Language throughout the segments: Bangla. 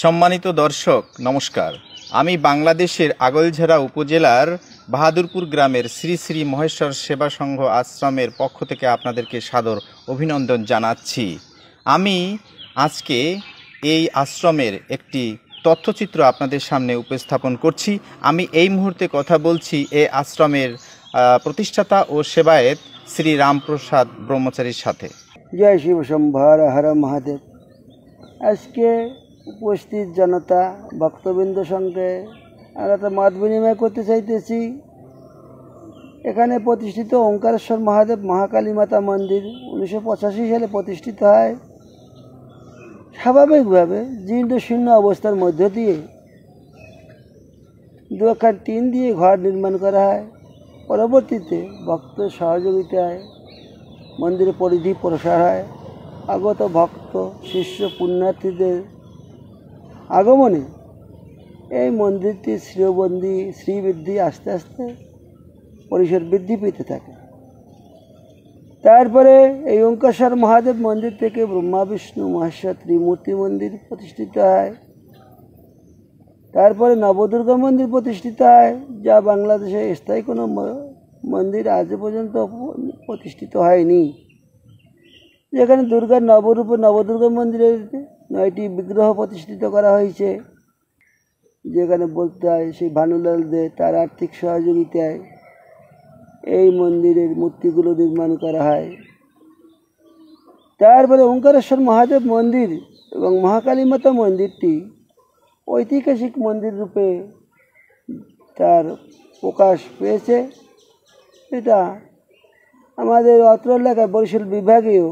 সম্মানিত দর্শক নমস্কার। আমি বাংলাদেশের আগৈলঝাড়া উপজেলার বাহাদুরপুর গ্রামের শ্রী শ্রী মহেশ্বর সেবা সংঘ আশ্রমের পক্ষ থেকে আপনাদেরকে সাদর অভিনন্দন জানাচ্ছি। আমি আজকে এই আশ্রমের একটি তথ্যচিত্র আপনাদের সামনে উপস্থাপন করছি। আমি এই মুহূর্তে কথা বলছি এই আশ্রমের প্রতিষ্ঠাতা ও সেবায়েত শ্রী রামপ্রসাদ ব্রহ্মচারীর সাথে। জয় শিব শম্ভর হর মহাদেব। আজকে উপস্থিত জনতা ভক্তবৃন্দ সঙ্গে আমরা একটা মত বিনিময় করতে চাইতেছি। এখানে প্রতিষ্ঠিত ওঙ্কারেশ্বর মহাদেব মহাকালী মাতা মন্দির 1985 সালে প্রতিষ্ঠিত হয়। স্বাভাবিকভাবে জীর্ণ শীর্ণ অবস্থার মধ্য দিয়ে দুখান টিন দিয়ে ঘর নির্মাণ করা হয়। পরবর্তীতে ভক্ত সহযোগিতায় মন্দিরের পরিধি প্রসার হয়। আগত ভক্ত শিষ্য পুণ্যার্থীদের আগমনে এই মন্দিরটি শ্রীবৃদ্ধি আস্তে আস্তে পরিসর বৃদ্ধি পেতে থাকে। তারপরে এই ওঙ্কারেশ্বর মহাদেব মন্দির থেকে ব্রহ্মা বিষ্ণু মহেশ্বর ত্রিমূর্তি মন্দির প্রতিষ্ঠিত হয়। তারপরে নবদুর্গা মন্দির প্রতিষ্ঠিত হয়, যা বাংলাদেশে স্থায়ী কোনো মন্দির আজ পর্যন্ত প্রতিষ্ঠিত হয়নি। যেখানে দুর্গার নবরূপে নবদুর্গা মন্দিরের 9টি বিগ্রহ প্রতিষ্ঠিত করা হয়েছে। যেখানে বলতে হয় সেই ভানুলাল দে তার আর্থিক সহযোগিতায় এই মন্দিরের মূর্তিগুলো নির্মাণ করা হয়। তারপরে ওঙ্কারেশ্বর মহাদেব মন্দির এবং মহাকালী মাতা মন্দিরটি ঐতিহাসিক মন্দির রূপে তার প্রকাশ পেয়েছে। এটা আমাদের অত্র এলাকায় বরিশাল বিভাগেও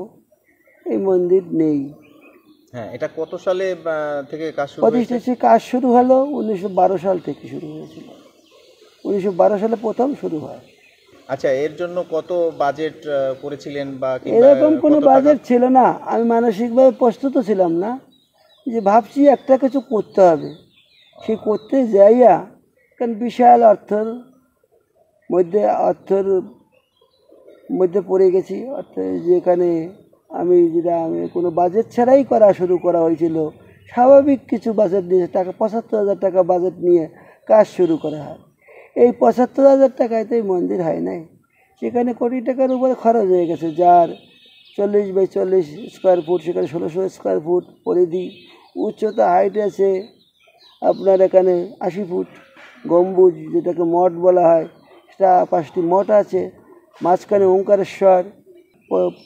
এই মন্দির নেই। হ্যাঁ, এটা কত সালে থেকে কাজ শুরু প্রতিষ্ঠা কাজ শুরু হলো 1912 সাল থেকে শুরু হয়েছিল। 1912 সালে প্রথম শুরু হয়। আচ্ছা, এর জন্য কত বাজেট করেছিলেন? বা এরকম কোনো বাজেট ছিল না। আমি মানসিকভাবে প্রস্তুত ছিলাম না, যে ভাবছি একটা কিছু করতে হবে। সে করতে যাইয়া কারণ বিশাল অর্থের মধ্যে পড়ে গেছি। অর্থাৎ যেখানে আমি কোনো বাজেট ছাড়াই শুরু করা হয়েছিল। স্বাভাবিক কিছু বাজেট নিয়ে 75,000 টাকা বাজেট নিয়ে কাজ শুরু করা হয়। এই 75,000 টাকায় তো এই মন্দির হয় নাই। সেখানে কোটি টাকার উপরে খরচ হয়ে গেছে, যার 40 বাই 40 স্কোয়ার ফুট, সেখানে 1600 স্কোয়ার ফুট পরিধি। উচ্চতা হাইট আছে আপনার এখানে 80 ফুট। গম্বুজ যেটাকে মঠ বলা হয়, সেটা 5টি মঠ আছে। মাঝখানে ওঙ্কারেশ্বর,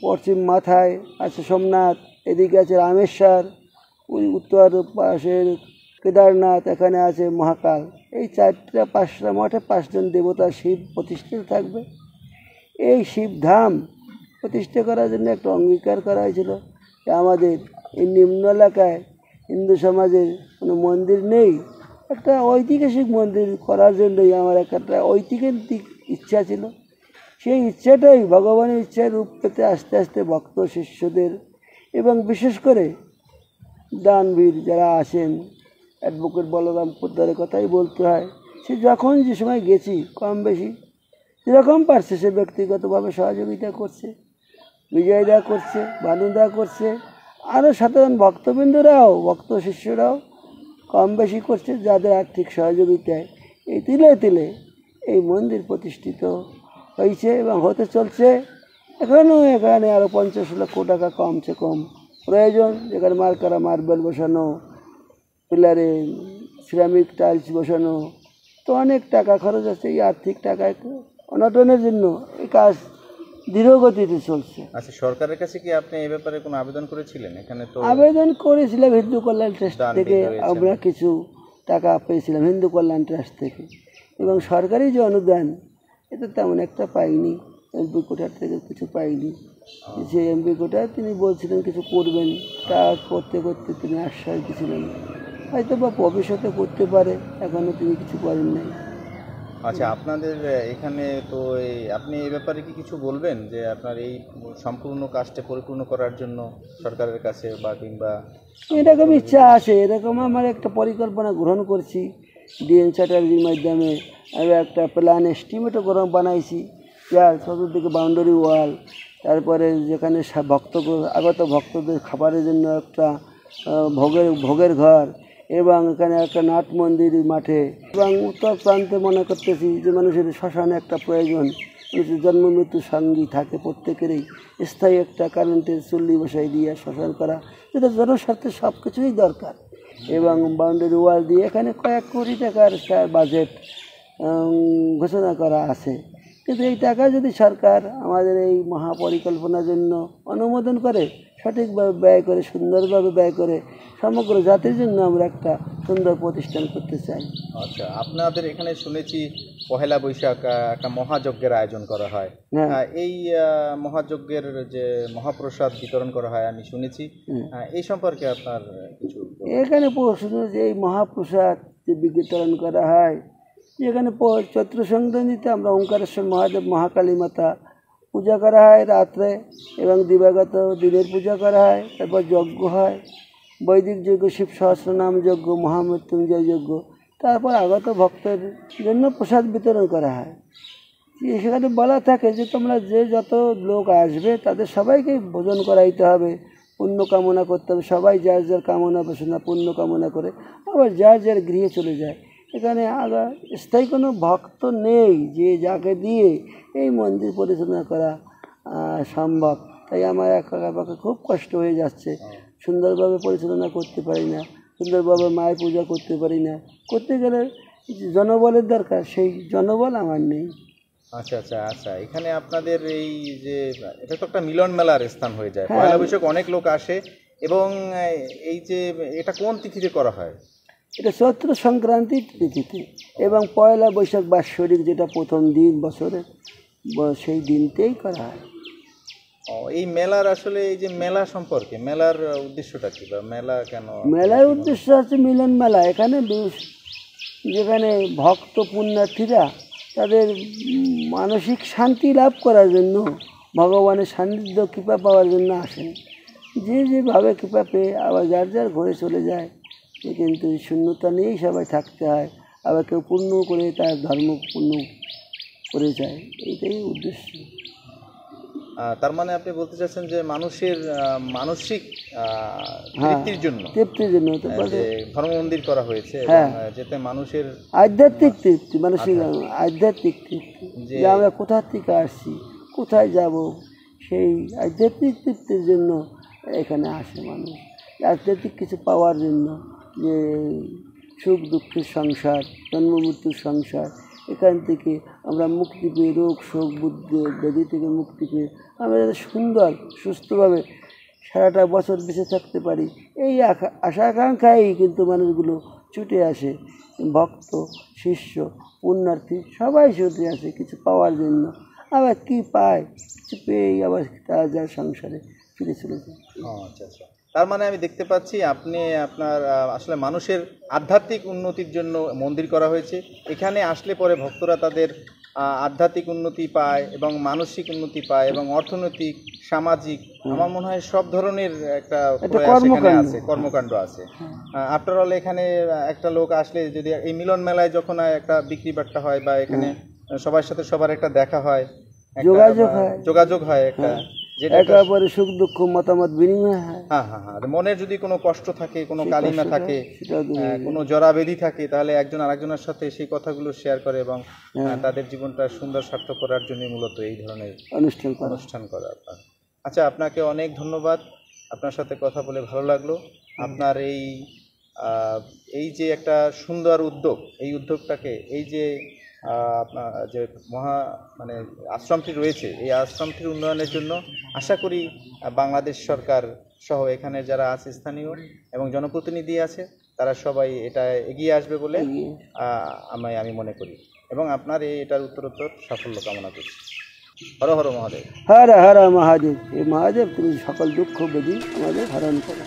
পশ্চিম মাথায় আছে সোমনাথ, এদিকে আছে রামেশ্বর, উত্তর পাশের কেদারনাথ, এখানে আছে মহাকাল। এই 4-5টা মঠে 5 জন দেবতা শিব প্রতিষ্ঠিত থাকবে। এই শিবধাম প্রতিষ্ঠা করার জন্য একটা অঙ্গীকার করা হয়েছিল যে আমাদের এই নিম্ন এলাকায় হিন্দু সমাজের কোনো মন্দির নেই, একটা ঐতিহাসিক মন্দির করার জন্যই আমার একটা ঐতিহাসিক ইচ্ছা ছিল। সেই ইচ্ছাটাই ভগবানের ইচ্ছায় রূপ পেতে আস্তে আস্তে ভক্ত শিষ্যদের এবং বিশেষ করে দানবীর যারা আসেন, অ্যাডভোকেট বলরাম পোদ্দারের কথাই বলতে হয়। সে যখন যে সময় গেছি কম বেশি যেরকম পারছে সে ব্যক্তিগতভাবে সহযোগিতা করছে। বিজয়দা করছে, ভানুদা করছে, আরও সাধারণ ভক্তবৃন্দরাও ভক্ত শিষ্যরাও কম বেশি করছে, যাদের আর্থিক সহযোগিতায় এই তিলে তিলে এই মন্দির প্রতিষ্ঠিত হয়েছে এবং হতে চলছে। এখানেও এখানে আরও 50 লক্ষ টাকা কমসে কম প্রয়োজন। যেখানে মার্বেল বসানো, পিলারে সিরামিক টাইলস বসানো, তো অনেক টাকা খরচ আছে। এই আর্থিক টাকা অনটনের জন্য এই কাজ ধীর গতিতে চলছে। আচ্ছা, সরকারের কাছে কি আপনি এই ব্যাপারে কোনো আবেদন করেছিলেন? এখানে তো আবেদন করেছিলাম হিন্দু কল্যাণ ট্রাস্ট থেকে, আমরা কিছু টাকা পেয়েছিলাম হিন্দু কল্যাণ ট্রাস্ট থেকে, এবং সরকারি যে অনুদান এটা তেমন একটা পাইনি। এমপি কোটার থেকে কিছু পাইনি। যে এমপি কোটা তিনি বলছিলেন কিছু করবেন, তা করতে করতে তিনি আশ্বাস দিয়েছিলেন হয়তো বা ভবিষ্যতে করতে পারে, এখনও তিনি কিছু করেন নাই। আচ্ছা, আপনাদের এখানে তো আপনি এই ব্যাপারে কি কিছু বলবেন যে আপনার এই সম্পূর্ণ কাজটা পরিপূর্ণ করার জন্য সরকারের কাছে বা কিংবা? এরকম ইচ্ছা আছে। এরকম আমার একটা পরিকল্পনা গ্রহণ করছি ডিএন চ্যাটার্জির মাধ্যমে। আমি একটা প্ল্যান এস্টিমেটও বানাইছি, যার চতুর্দিকে বাউন্ডারি ওয়াল, তারপরে যেখানে আগত ভক্তদের খাবারের জন্য একটা ভোগের ঘর, এবং এখানে একটা নাট মন্দির মাঠে, এবং উত্তর প্রান্তে মনে করতেছি যে মানুষের শ্মশানে একটা প্রয়োজন, মানুষের জন্ম মৃত্যু সঙ্গী থাকে প্রত্যেকেরই, স্থায়ী একটা কারেন্টের চুল্লি বসাই দিয়ে শ্মশান করা, যেটা জনস্বার্থে সব কিছুই দরকার। এবং বাউন্ডারি ওয়াল দিয়ে এখানে কয়েক কোটি টাকার বাজেট ঘোষণা করা আছে, কিন্তু এই টাকা যদি সরকার আমাদের এই মহাপরিকল্পনার জন্য অনুমোদন করে, সঠিকভাবে ব্যয় করে, সুন্দরভাবে ব্যয় করে, সমগ্র জাতির জন্য আমরা একটা সুন্দর প্রতিষ্ঠান করতে চাই। আচ্ছা, আপনাদের এখানে শুনেছি পহেলা বৈশাখ একটা মহাযজ্ঞের আয়োজন করা হয়। এই মহাযজ্ঞের যে মহাপ্রসাদ বিতরণ করা হয় আমি শুনেছি, এই সম্পর্কে আপনার কিছু? এখানে শুনেছি এই মহাপ্রসাদ যে বিতরণ করা হয়, যেখানে চৈত্র সংক্রান্তিতে আমরা ওঙ্কারেশ্বর মহাদেব মহাকালী মাতা পূজা করা হয় রাত্রে, এবং দিবাগত দিনের পূজা করা হয়, তারপর যজ্ঞ হয়, বৈদিক যজ্ঞ, শিব সহস্রনাম যজ্ঞ, মহামৃত্যুঞ্জয় যজ্ঞ, তারপর আগত ভক্তের জন্য প্রসাদ বিতরণ করা হয়। সেখানে বলা থাকে যে তোমরা যে যত লোক আসবে তাদের সবাইকে ভোজন করাইতে হবে, পুণ্য কামনা করতে হবে, সবাই যার যার কামনা বাসনা পুণ্য কামনা করে আবার যার যার গৃহে চলে যায়। এখানে আবার স্থায়ী কোনো ভক্ত নেই যে যাকে দিয়ে এই মন্দির পরিচালনা করা সম্ভব। তাই আমার একাকে খুব কষ্ট হয়ে যাচ্ছে, সুন্দরভাবে পরিচালনা করতে পারি না, সুন্দরভাবে মায়ের পূজা করতে পারি না। করতে গেলে জনবলের দরকার, সেই জনবল আমার নেই। আচ্ছা আচ্ছা আচ্ছা, এখানে আপনাদের এই যে এটা তো একটা মিলন মেলার স্থান হয়ে যায়, পয়লা বৈশাখ অনেক লোক আসে, এবং এই যে এটা কোন তিথিতে করা হয়? এটা চৈত্র সংক্রান্তির তিথিতে, এবং পয়লা বৈশাখ বাৎসরিক যেটা প্রথম দিন বছরের, সেই দিনতেই করা হয়। এই মেলার আসলে এই যে মেলা সম্পর্কে, মেলার উদ্দেশ্যটা কি, বা মেলা কেন? মেলার উদ্দেশ্য হচ্ছে মিলন মেলা। এখানে যেখানে ভক্ত পুণ্যার্থীরা তাদের মানসিক শান্তি লাভ করার জন্য, ভগবানের সান্নিধ্য কৃপা পাওয়ার জন্য আসেন। যে যেভাবে কৃপা পেয়ে আবার যার যার ঘরে চলে যায়, কিন্তু শূন্যতা নিয়েই সবাই থাকতে হয়। আবার কেউ পূর্ণ করে তার ধর্ম পূর্ণ করে যায়, এইটাই উদ্দেশ্য। তার মানে আপনি বলতে চাচ্ছেন যে মানুষের মানসিক তৃপ্তির জন্য ধর্ম মন্দির করা হয়েছে, যেতে মানুষের আধ্যাত্মিক তৃপ্তি, মানসিক আধ্যাত্মিক তৃপ্তি, যে আমরা কোথা থেকে আসছি, কোথায় যাব, সেই আধ্যাত্মিক তৃপ্তির জন্য এখানে আসে মানুষ। আধ্যাত্মিক কিছু পাওয়ার জন্য, যে সুখ দুঃখের সংসার, জন্ম মৃত্যুর সংসার, এখান থেকে আমরা মুক্তি পেয়ে, রোগ শোক বুদ্ধি ব্যাধি থেকে মুক্তি পেয়ে আমরা যাতে সুন্দর সুস্থভাবে সারাটা বছর বেঁচে থাকতে পারি, এই আশা আকাঙ্ক্ষাই কিন্তু মানুষগুলো ছুটে আসে। ভক্ত শিষ্য পুণ্যার্থী সবাই ছুটে আসে কিছু পাওয়ার জন্য। আবার কি পায়, কিছু পেয়েই আবার তারা যার সংসারে ফিরে চলে যায়। আচ্ছা আচ্ছা, তার মানে আমি দেখতে পাচ্ছি আপনি আপনার আসলে মানুষের আধ্যাত্মিক উন্নতির জন্য মন্দির করা হয়েছে। এখানে আসলে পরে ভক্তরা তাদের আধ্যাত্মিক উন্নতি পায় এবং মানসিক উন্নতি পায়, এবং অর্থনৈতিক, সামাজিক, আমার মনে হয় সব ধরনের একটা কর্মকাণ্ড আছে। আফটার অল এখানে একটা লোক আসলে যদি এই মিলন মেলায় যখন একটা বিক্রি বাট্টা হয়, বা এখানে সবার সাথে সবার একটা দেখা হয়, যোগাযোগ হয়, একটা একেবারে সুখ দুঃখ মতামত বিনিময় হয়। মনে যদি কোনো কষ্ট থাকে, কোনো কালিমা থাকে, কোনো জরাবেদি থাকে, তাহলে একজন আরেকজনের সাথে সেই কথাগুলো শেয়ার করে, এবং তাদের জীবনটা সুন্দর সার্থক করার জন্য মূলত এই ধরনের অনুষ্ঠান করা। আচ্ছা, আপনাকে অনেক ধন্যবাদ, আপনার সাথে কথা বলে ভালো লাগলো। আপনার এই যে একটা সুন্দর উদ্যোগ, এই উদ্যোগটাকে, এই যে আপনার যে মানে আশ্রমটি রয়েছে, এই আশ্রমটির উন্নয়নের জন্য আশা করি বাংলাদেশ সরকার সহ এখানে যারা আছে স্থানীয় এবং জনপ্রতিনিধি আছে, তারা সবাই এটা এগিয়ে আসবে বলে আমি মনে করি, এবং আপনার এটার উত্তরোত্তর সাফল্য কামনা করছি। হর হর মহাদেব। হর হর মহাদেব। এই মহাদেব তুমি সকল দুঃখ বেদি আমাদের হরণ করো।